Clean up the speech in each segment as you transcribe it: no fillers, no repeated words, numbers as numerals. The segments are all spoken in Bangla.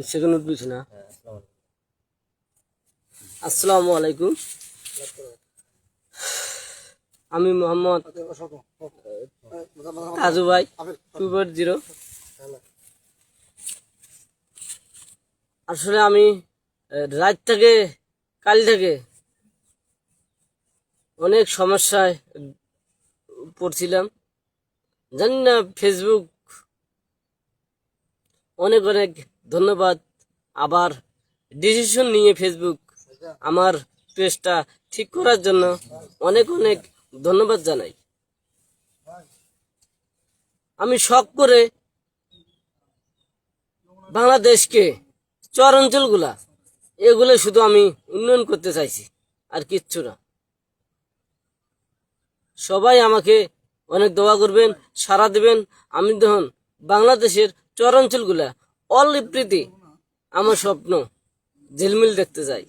সেখানে উঠবিস না। আসসালামু আলাইকুম। আমি মোহাম্মদ তাজু ভাই 2.0। আসলে আমি রাত থেকে কাল থেকে অনেক সমস্যায় পড়ছিলাম। জানি না, ফেসবুক অনেক অনেক ধন্যবাদ। আবার ডিসিশন নিয়ে ফেসবুক আমার পেজটা ঠিক করার জন্য অনেক অনেক ধন্যবাদ জানাই। আমি শখ করে বাংলাদেশকে চর অঞ্চলগুলা এগুলো শুধু আমি উন্নয়ন করতে চাইছি, আর কিচ্ছু না। সবাই আমাকে অনেক দোয়া করবেন, সাড়া দেবেন। আমি তখন বাংলাদেশের চর অঞ্চলগুলা অলপ্রীতি আমার স্বপ্ন ঝিলমিল দেখতে যাই।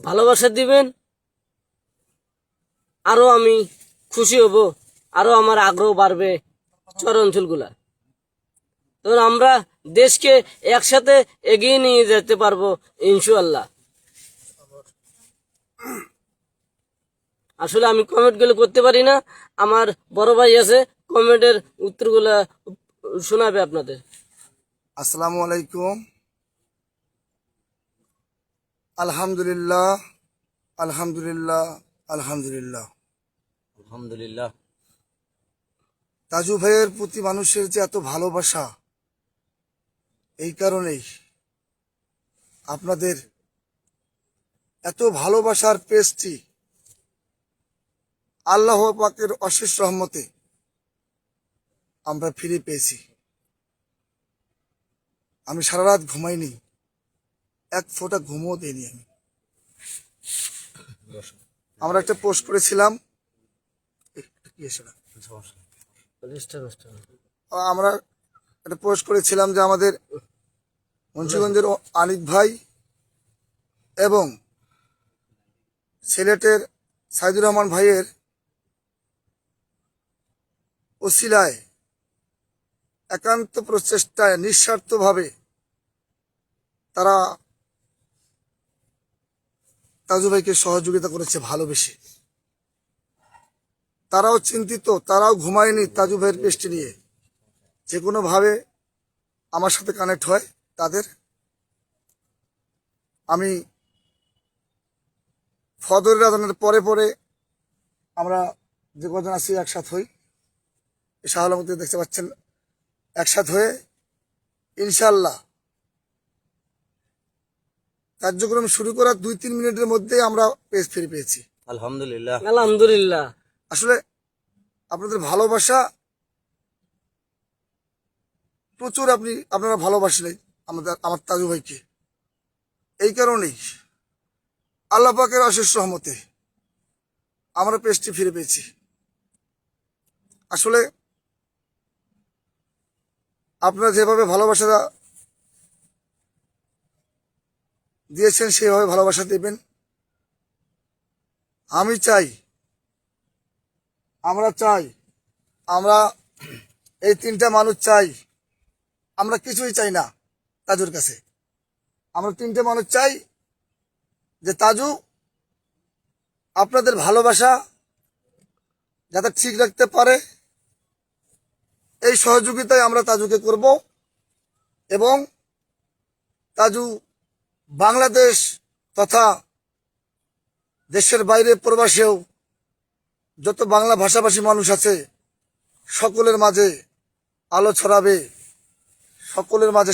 ভালোবাসা দিবেন, আরো আমি খুশি হব, আরো আমার আগ্রহ বাড়বে চর অঞ্চলগুলা। তখন আমরা দেশকে একসাথে এগিয়ে নিয়ে যেতে পারবো ইনশাআল্লাহ। আসলে আমি কমেন্ট গুলো করতে পারি না, আমার বড় ভাই আছে, কমেন্টের উত্তরগুলা শোনাবে আপনাদের। আসসালামু আলাইকুম। আলহামদুলিল্লাহ, আলহামদুলিল্লাহ, আলহামদুলিল্লাহ, আলহামদুলিল্লাহ। তাজু ভাইয়ের প্রতি মানুষের যে এত ভালোবাসা, এই কারণেই আপনাদের এত ভালোবাসার পেজটি আল্লাহ পাকের অশেষ রহমতে আমরা ফিরে পেয়েছি। আমি সারা রাত ঘুমাইনি, এক ফোঁটা ঘুমও দিইনি। আমরা একটা পোস্ট করেছিলাম, আমরা একটা পোস্ট করেছিলাম যে আমাদের মুন্সিগঞ্জের আনিক ভাই এবং সিলেটের সাইদুর রহমান ভাইয়ের ওসিলায় একান্ত প্রচেষ্টায় নিঃস্বার্থভাবে তারা তাজু ভাইকে সহযোগিতা করেছে ভালোবেসে। তারাও চিন্তিত, তারাও ঘুমায়নি তাজু ভাইয়ের পেজটি নিয়ে। যে কোনোভাবে আমার সাথে কানেক্ট হয় তাদের। আমি ফজরের আজানের পরে পরে আমরা যে কজন আছি একসাথ হই, শাহ আলমকে দেখতে পাচ্ছেন, একসাথ হয়ে ইনশাল্লাহ কার্যক্রম শুরু করার 2-3 মিনিটের মধ্যেই আমরা পেজ ফিরে পেয়েছি। আলহামদুলিল্লাহ, আলহামদুলিল্লাহ। আসলে আপনাদের ভালোবাসা প্রচুর, আপনারা ভালোবাসলেন আমার তাজু ভাইকে। এই কারণেই আল্লাহ পাকের অশেষ রহমতে আমরা পেজটি ফিরে পেয়েছি। আসলে আপনারা যেভাবে ভালোবাসা দিয়েছেন সেভাবে ভালোবাসা দেবেন। আমি চাই, আমরা চাই, আমরা এই 3টা মানুষ চাই, আমরা কিছুই চাই না তাজুর কাছে। আমরা 3টে মানুষ চাই যে তাজু আপনাদের ভালোবাসা যাতে ঠিক রাখতে পারে, এই সহযোগিতায় আমরা তাজুকে করব। এবং তাজু বাংলাদেশ তথা দেশের বাইরে প্রবাসেও যত বাংলা ভাষাভাষী মানুষ আছে সকলের মাঝে আলো ছড়াবে, সকলের মাঝে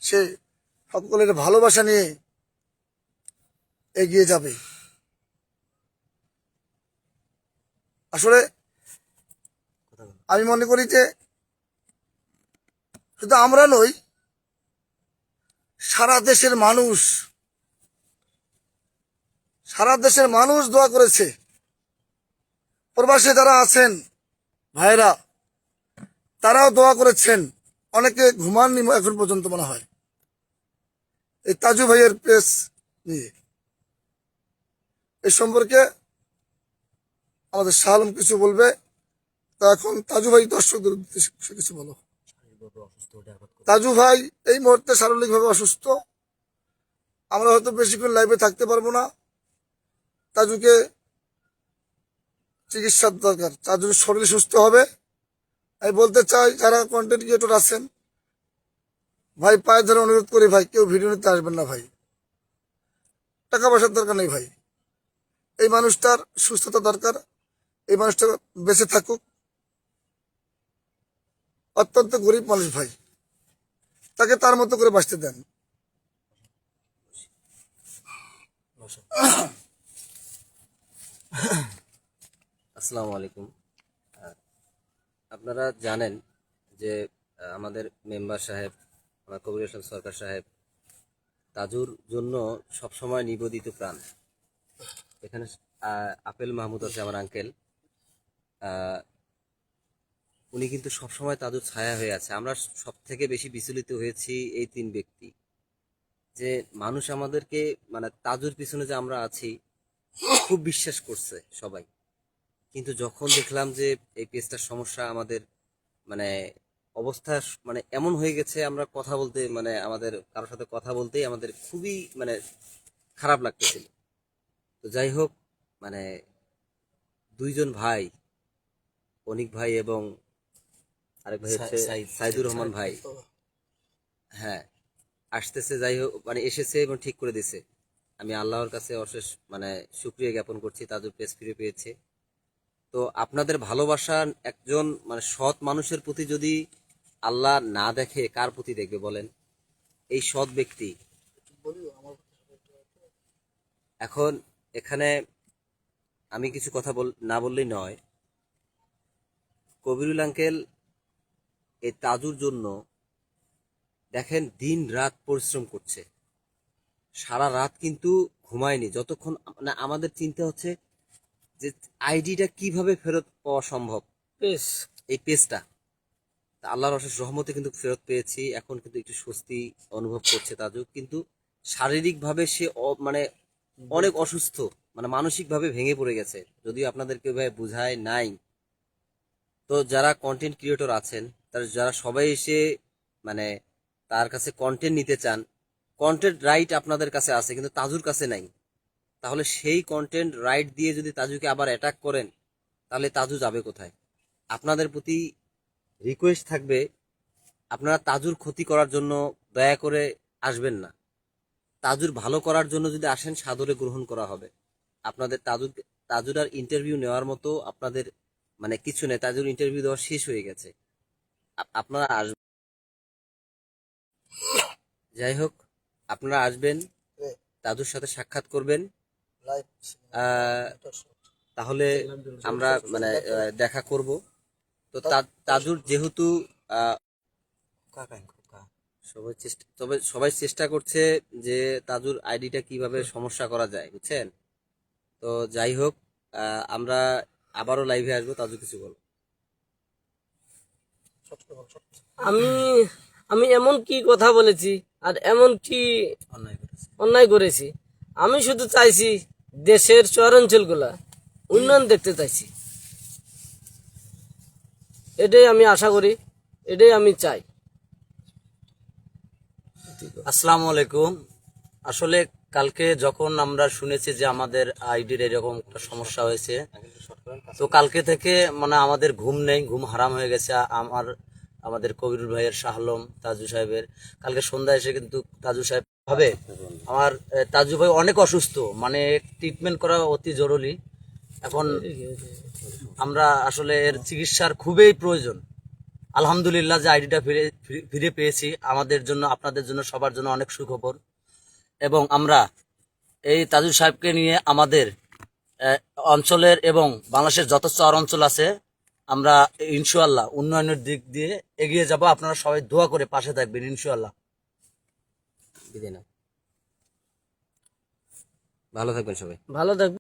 সে সকলের ভালোবাসা নিয়ে এগিয়ে যাবে। আসলে আমি মনে করি যে শুধু আমরা নই, সারা দেশের মানুষ দোয়া করেছে। প্রবাসে যারা আছেন ভাইরা, তারাও দোয়া করেছেন। অনেকে ঘুমাননি এখন পর্যন্ত মনে হয় এই তাজু ভাইয়ের পেজ নিয়ে। এই সম্পর্কে আমাদের শাহ আলম কিছু বলবে। তা এখন তাজু ভাই দর্শকদের উদ্দেশ্যে কিছু বলো। তাজু ভাই এই মুহূর্তে শারীরিকভাবে অসুস্থ, আমরা হয়তো বেশিক্ষণ লাইভে থাকতে পারবো না। তাজুকে চিকিৎসার দরকার, তাজুর শরীর সুস্থ হবে। আমি বলতে চাই যারা কন্টেন্ট ক্রিয়েটর আছেন ভাই, পায়ে ধরে অনুরোধ করি ভাই, কেউ ভিডিও নিতে আসবেন না ভাই, টাকা পয়সার দরকার নেই ভাই। এই মানুষটার সুস্থতা দরকার, এই মানুষটা বেঁচে থাকুক। অত্যন্ত গরিব মানুষ ভাই, তাকে তার মতো করে বাঁচতে দেন। আসসালামু আলাইকুম। আপনারা জানেন যে আমাদের মেম্বার সাহেব, আমার কবির হোসেন সরকার সাহেব তাজুর জন্য সবসময় নিবেদিত প্রাণ। এখানে আপেল মাহমুদ আছে আমার আঙ্কেল, উনি কিন্তু সবসময় তাজুর ছায়া হয়ে আছে। আমরা সব থেকে বেশি বিচলিত হয়েছি এই তিন ব্যক্তি, যে মানুষ আমাদেরকে মানে তাজুর পিছনে যে আমরা আছি খুব বিশ্বাস করছে সবাই, কিন্তু যখন দেখলাম যে এই পেজটার সমস্যা, আমাদের মানে অবস্থা মানে এমন হয়ে গেছে, আমরা কথা বলতে মানে আমাদের কারোর সাথে কথা বলতেই আমাদের খুবই মানে খারাপ লাগতেছিল। তো যাই হোক, মানে দুইজন ভাই, অনিক ভাই এবং আরেক ভাই হচ্ছে সাইদুর রহমান ভাই, হ্যাঁ আসতেছে, যাই হোক মানে এসেছে এবং ঠিক করে দিছে। আমি আল্লাহর কাছে অশেষ মানে শুকরিয়া জ্ঞাপন করছি, তাজুর পেজ ফিরে পেয়েছে। তো আপনাদের ভালোবাসা একজন মানে সৎ মানুষের প্রতি যদি আল্লাহ না দেখে, কার প্রতি দেখবে বলেন? এই সৎ ব্যক্তি। এখন এখানে আমি কিছু কথা না বললেই নয়। কবিরুল আঙ্কেল এই তাজুর জন্য দেখেন দিন রাত পরিশ্রম করছে, সারা রাত কিন্তু ঘুমায়নি। যতক্ষণ মানে আমাদের চিন্তা হচ্ছে যে আইডিটা কিভাবে ফেরত পাওয়া সম্ভব, বেশ এই পেজটা। আল্লাহর অশেষ রহমতে কিন্তু ফেরত পেয়েছি। এখন কিন্তু একটু স্বস্তি অনুভব করছে তাজু, কিন্তু শারীরিকভাবে সে মানে অনেক অসুস্থ, মানে মানসিকভাবে ভেঙে পড়ে গেছে। যদিও আপনাদেরকে ভাই বুঝায় নাই। তো যারা কন্টেন্ট ক্রিয়েটর আছেন, যারা সবাই এসে মানে তার কাছে কন্টেন্ট নিতে চান, কন্টেন্ট রাইট আপনাদের কাছে আছে কিন্তু তাজুর কাছে নাই। তাহলে সেই কন্টেন্ট রাইট দিয়ে যদি তাজুকে আবার অ্যাটাক করেন, তাহলে তাজু যাবে কোথায়? আপনাদের প্রতি রিকোয়েস্ট থাকবে, আপনারা তাজুর ক্ষতি করার জন্য দয়া করে আসবেন না। তাজুর ভালো করার জন্য যদি আসেন, সাদরে গ্রহণ করা হবে। আপনাদের তাজুর আর ইন্টারভিউ নেওয়ার মতো আপনাদের মানে কিছু নেই। তাজুর ইন্টারভিউ দেওয়া শেষ হয়ে গেছে। আপনারা আসবেন, যাই হোক আপনারা আসবেন, তাজুর সাথে সাক্ষাৎ করবেন। তাহলে আমরা মানে দেখা করব। তো তাজুর যেহেতু সবাই চেষ্টা করছে যে তাজুর আইডিটা কিভাবে সমস্যা করা যায়, বুঝছেন? তো যাই হোক, আমরা আবারও লাইভে আসবো। তাজু কিছু বলো। আমি আমি এমন কি কথা বলেছি আর এমন কি অন্যায় করেছি? আমি শুধু চাইছি দেশের শহরাঞ্চলগুলা উন্নয়ন দেখতে চাইছি, এটাই আমি আশা করি, এটাই আমি চাই। আসসালামু আলাইকুম। আসলে কালকে যখন আমরা শুনেছি যে আমাদের আইডির এরকম একটা সমস্যা হয়েছে, তো কালকে থেকে মানে আমাদের ঘুম নেই, ঘুম হারাম হয়ে গেছে। আমাদের কবিরুল ভাইয়ের, শাহ আলম, তাজু সাহেবের কালকে সন্ধ্যায় এসে কিন্তু তাজু সাহেব ভাবে আমার তাজু ভাই অনেক অসুস্থ, মানে ট্রিটমেন্ট করা অতি জরুরি। এখন আমরা আসলে এর চিকিৎসার খুবই প্রয়োজন। আলহামদুলিল্লাহ যে আইডিটা ফিরে পেয়েছি, আমাদের জন্য, আপনাদের জন্য, সবার জন্য অনেক সুখবর। এবং আমরা এই তাজু সাহেবকে নিয়ে আমাদের অঞ্চলের এবং বাংলাদেশের যত চর অঞ্চল আছে, আমরা ইনশাআল্লাহ উন্নয়নের দিক দিয়ে এগিয়ে যাব। আপনারা সবাই দোয়া করে পাশে থাকবেন ইনশাআল্লাহ। বিদায় নাও, ভালো থাকবেন সবাই। ভালো থাকবে।